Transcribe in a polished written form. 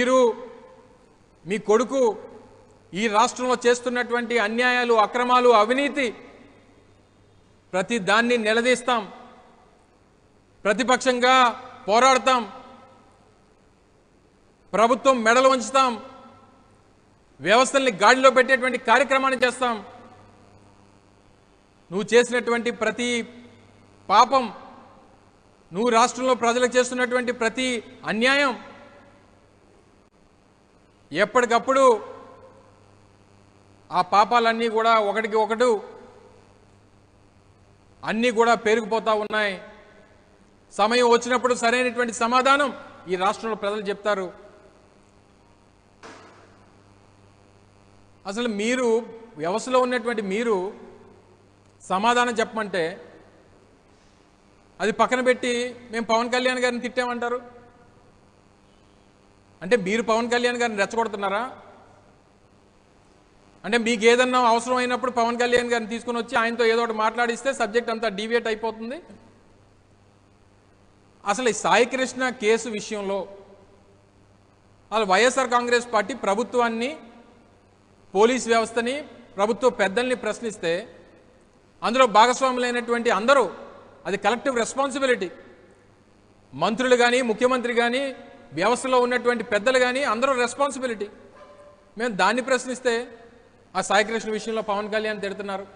మీరు మీ కొడుకు ఈ రాష్ట్రంలో చేస్తున్నటువంటి అన్యాయాలు, అక్రమాలు, అవినీతి ప్రతి దాన్ని నిలదీస్తాం, ప్రతిపక్షంగా పోరాడతాం, ప్రభుత్వం మెడలు వంచుతాం, వ్యవస్థల్ని గాడిలో పెట్టేటువంటి కార్యక్రమాన్ని చేస్తాం. నువ్వు చేసినటువంటి ప్రతి పాపం, నువ్వు రాష్ట్రంలో ప్రజలకు చేస్తున్నటువంటి ప్రతి అన్యాయం ఎప్పటికప్పుడు ఆ పాపాలన్నీ కూడా ఒకటికి ఒకటి అన్నీ కూడా పెరిగిపోతూ ఉన్నాయి. సమయం వచ్చినప్పుడు సరైనటువంటి సమాధానం ఈ రాష్ట్రంలో ప్రజలు చెప్తారు. అసలు మీరు వ్యవస్థలో ఉన్నటువంటి మీరు సమాధానం చెప్పమంటే అది పక్కన పెట్టి మేము పవన్ కళ్యాణ్ గారిని తిట్టామంటారు. అంటే మీరు పవన్ కళ్యాణ్ గారిని రెచ్చగొడుతున్నారా? అంటే మీకు ఏదన్నా అవసరం అయినప్పుడు పవన్ కళ్యాణ్ గారిని తీసుకుని వచ్చి ఆయనతో ఏదో ఒకటి మాట్లాడిస్తే సబ్జెక్ట్ అంతా డీవియేట్ అయిపోతుంది. అసలు ఈ సాయి కృష్ణ కేసు విషయంలో అసలు వైఎస్ఆర్ కాంగ్రెస్ పార్టీ ప్రభుత్వాన్ని, పోలీస్ వ్యవస్థని, ప్రభుత్వ పెద్దల్ని ప్రశ్నిస్తే అందులో భాగస్వాములైనటువంటి అందరూ అది కలెక్టివ్ రెస్పాన్సిబిలిటీ. మంత్రులు కానీ, ముఖ్యమంత్రి కానీ, వ్యవస్థలో ఉన్నటువంటి పెద్దలు కానీ అందరూ రెస్పాన్సిబిలిటీ. మేము దాన్ని ప్రశ్నిస్తే ఆ సాయి కృష్ణ విషయంలో పవన్ కళ్యాణ్ తిడుతున్నారు.